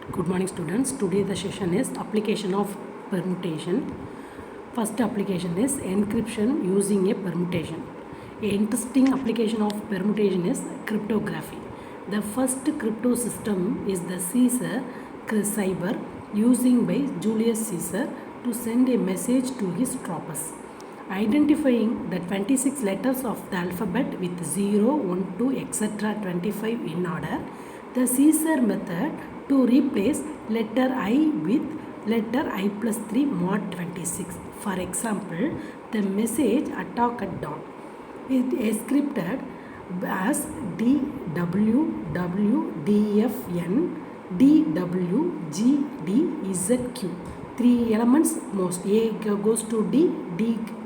Good morning students. Today the session is application of permutation. First application is encryption using a permutation. A interesting application of permutation is cryptography. The first crypto system is the Caesar cyber using by Julius Caesar to send a message to his troops. Identifying the 26 letters of the alphabet with 0, 1, 2, etc. 25 in order, the Caesar method to replace letter I with letter I plus 3 mod 26. For example, the message attack at dawn is scripted as DWWDFN DWGDZQ. Three elements most. A goes to D,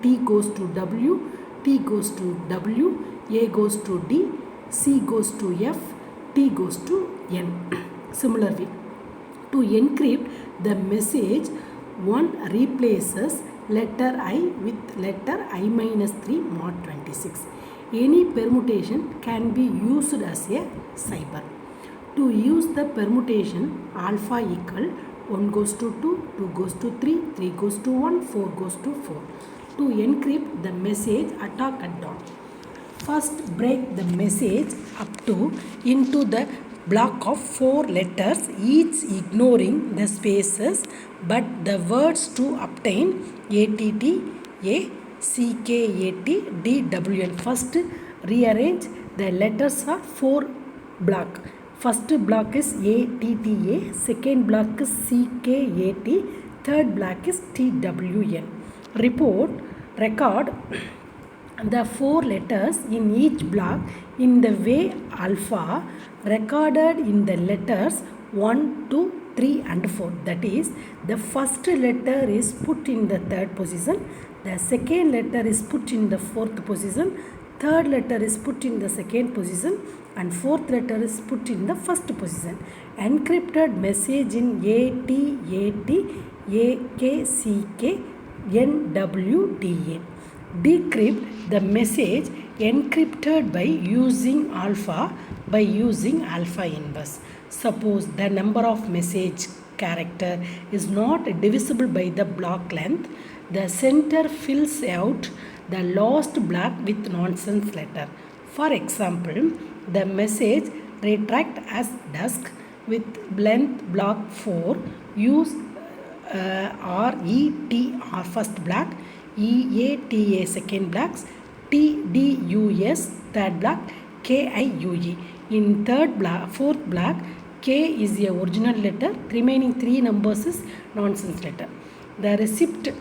T goes to W, T goes to W, A goes to D, C goes to F, T goes to N. Similarly, to encrypt the message, one replaces letter I with letter I minus 3 mod 26. Any permutation can be used as a cyber. To use the permutation, alpha equal 1 goes to 2, 2 goes to 3, 3 goes to 1, 4 goes to 4. To encrypt the message attack at dawn, first break the message up to into the block of 4 letters, each ignoring the spaces but the words to obtain ATT, A, CKAT, DWN. First rearrange the letters of 4 block. First block is ATTA, second block is CKAT, third block is TWN. Record the 4 letters in each block in the way alpha recorded in the letters 1, 2, 3 and 4. That is, the first letter is put in the third position, the second letter is put in the fourth position, third letter is put in the second position and fourth letter is put in the first position. Encrypted message in ATAT, AKCK, NWDA. Decrypt the message encrypted by using alpha inverse. Suppose the number of message character is not divisible by the block length, the center fills out the last block with nonsense letter. For example, the message retract as dusk with length block 4, use RETR first block, EATA second blocks, TDUS third block, KIUE. In fourth block, K is a original letter, remaining 3 numbers is nonsense letter. The recipient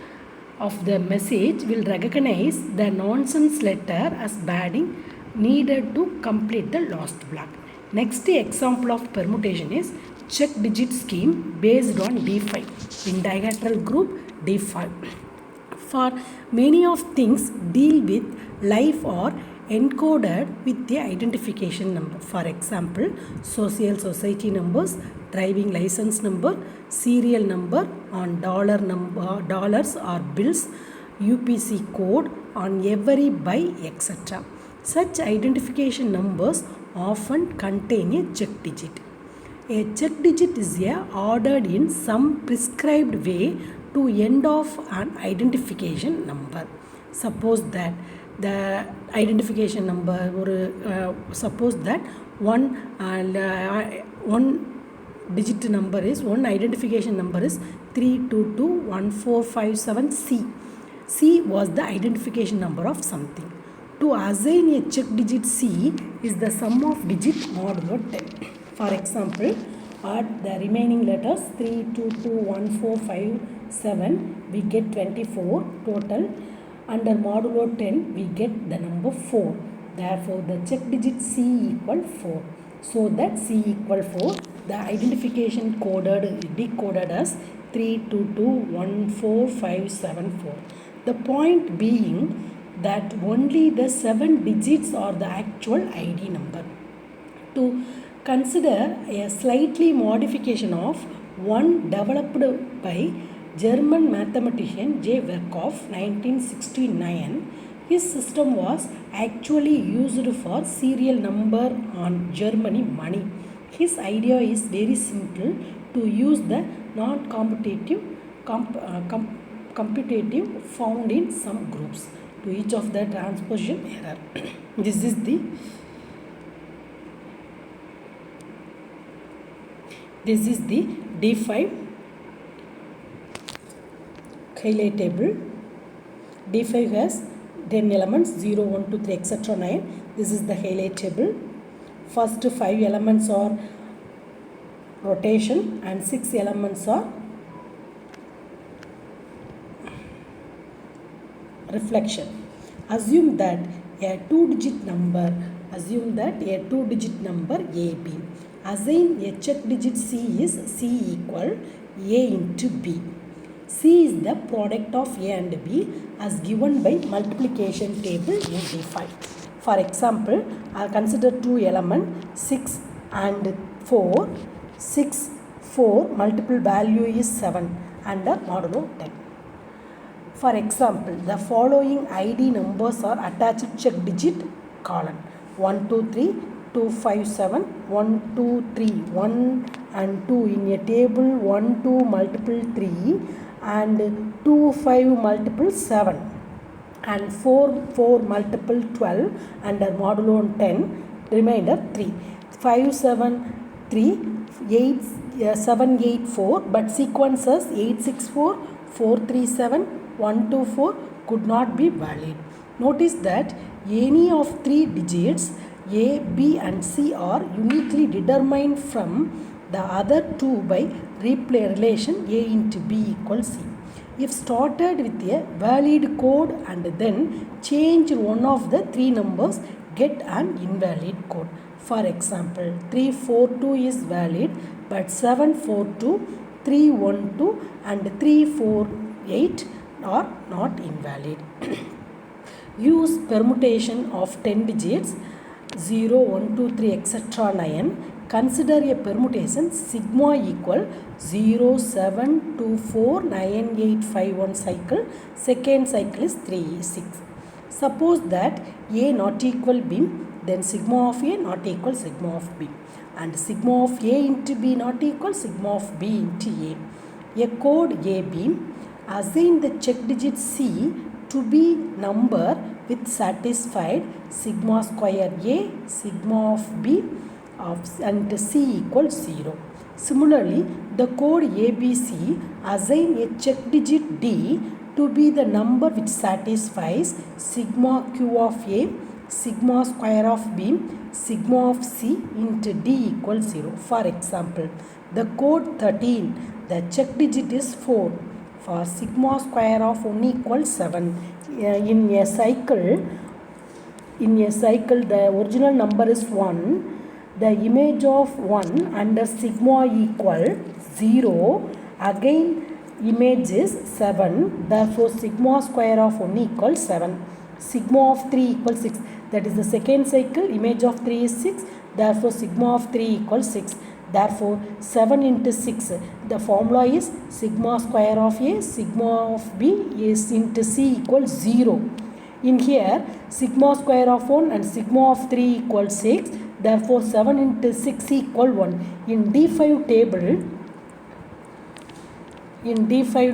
of the message will recognize the nonsense letter as padding needed to complete the last block. Next example of permutation is check digit scheme based on D5 in diagonal group D5. For many of things deal with life or encoded with the identification number. For example, social society numbers, driving license number, serial number on dollars or bills, UPC code on every buy, etc. Such identification numbers often contain a check digit. A check digit is ordered in some prescribed way to end off an identification number. Suppose that the identification number suppose that one digit number is one identification number is 3221457C. C was the identification number of something. To assign a check digit C is the sum of digit modulo 10. For example, add the remaining letters 3221457, we get 24 total. Under modulo 10, we get the number 4. Therefore, the check digit C equal 4. So that C equal 4, the identification decoded as 3221457. The point being that only the 7 digits are the actual ID number. To consider a slightly modification of one developed by German mathematician J. Verkhoff 1969, his system was actually used for serial number on Germany money. His idea is very simple, to use the non-competitive competitive found in some groups to each of the transposition error. This is the D5 highlight table. D5 has 10 elements, 0, 1, 2, 3, etc. 9. This is the highlight table. First 5 elements are rotation and 6 elements are reflection. Assume that a 2-digit number AB. Assign a check digit C is C equal A into B. C is the product of A and B as given by multiplication table in D5. For example, I'll consider 2 elements 6 and 4. 6, 4 multiple value is 7 under modulo 10. For example, the following ID numbers are attached check digit column 1, 2, 3, 2, 5, 7, 1, 2, 3, 1 and 2 in a table 1, 2 multiple 3 and 2, 5 multiple 7 and 4, 4 multiple 12 under modulo 10, remainder 3. 5, 7, 3, 8, 7, 8, 4, but sequences 8, 6, 4, 4, 3, 7, 1, 2, 4 could not be valid. Notice that any of 3 digits A, B and C are uniquely determined from the other 2 by relation A into B equals C. If started with a valid code and then change one of the 3 numbers, get an invalid code. For example, 342 is valid, but 742, 312 and 348 are not invalid. Use permutation of 10 digits 0, 1, 2, 3, etc. 9. Consider a permutation sigma equal 0, 7, 2, 4, 9, 8, 5, 1 cycle. Second cycle is 3, 6. Suppose that A not equal B, then sigma of A not equal sigma of B. And sigma of A into B not equal sigma of B into A. A code AB. Assign the check digit C to be number with satisfied sigma square A, sigma of B and C equals 0. Similarly, the code ABC assign a check digit D to be the number which satisfies sigma Q of A, sigma square of B, sigma of C into D equals 0. For example, the code 13, the check digit is 4. For sigma square of 1 equals 7. In a cycle, the original number is 1. The image of 1 under sigma equal 0. Again, image is 7. Therefore, sigma square of 1 equals 7. Sigma of 3 equals 6. That is the second cycle. Image of 3 is 6. Therefore, sigma of 3 equals 6. Therefore, 7 into 6, the formula is sigma square of A, sigma of B is into C equals 0. In here, sigma square of 1 and sigma of 3 equals 6. Therefore, 7 into 6 equal 1. In D5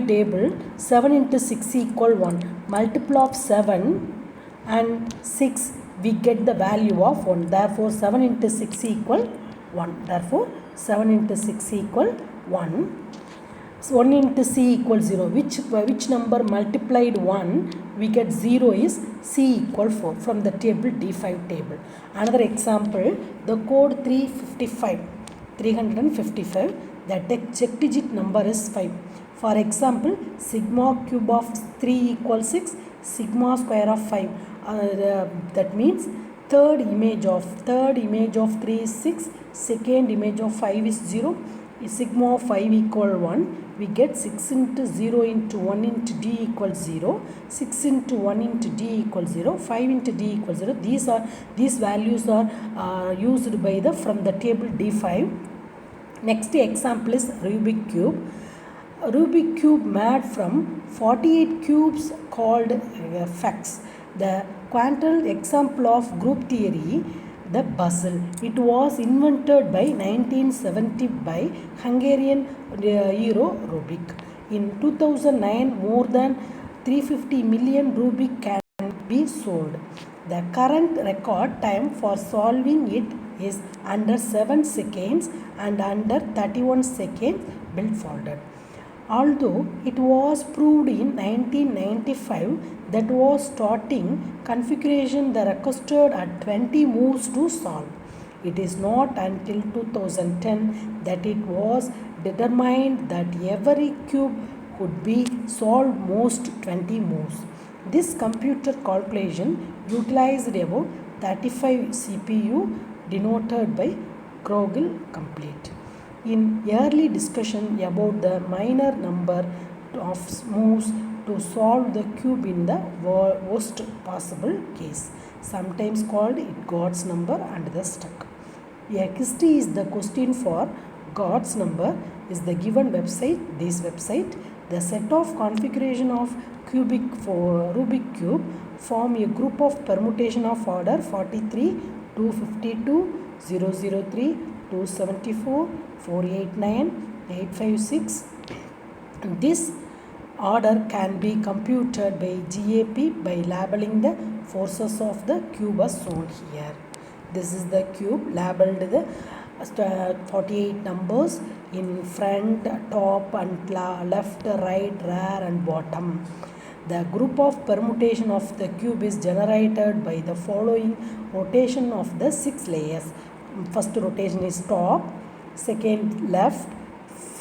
table, 7 into 6 equal 1. Multiple of 7 and 6, we get the value of 1. Therefore, 7 into 6 equal 1. Therefore, 7 into 6 equal 1. So 1 into C equals 0. Which number multiplied 1? We get 0 is C equal 4 from the table D5 table. Another example, the code 355. The check digit number is 5. For example, sigma cube of 3 equals 6, sigma square of 5. That means third image of 3 is 6, second image of 5 is 0. Sigma of 5 equal 1. We get 6 into 0 into 1 into D equals 0. 6 into 1 into D equals 0. 5 into D equals 0. These values are used from the table D5. Next example is Rubik cube. Rubik cube made from 48 cubes called facts. The quantum example of group theory the puzzle. It was invented by 1970 by Hungarian hero Rubik. In 2009, more than 350 million Rubik can be sold. The current record time for solving it is under 7 seconds and under 31 seconds blindfolded. Although it was proved in 1995 that was starting configuration the requested at 20 moves to solve. It is not until 2010 that it was determined that every cube could be solved most 20 moves. This computer calculation utilized about 35 CPU denoted by Krogel complete. In early discussion about the minor number of moves to solve the cube in the worst possible case, sometimes called it God's number and the stuck. A history is the question for God's number is the given website, this website. The set of configuration of cubic for Rubik cube form a group of permutation of order 43, 252, 003, 274, 489, 856. This order can be computed by GAP by labeling the forces of the cube as shown here. This is the cube labeled the 48 numbers in front, top and left, right, rear and bottom. The group of permutation of the cube is generated by the following rotation of the 6 layers. First rotation is top, second left,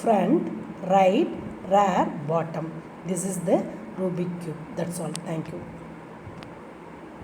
front, right, rear, bottom. This is the Rubik cube. That's all. Thank you.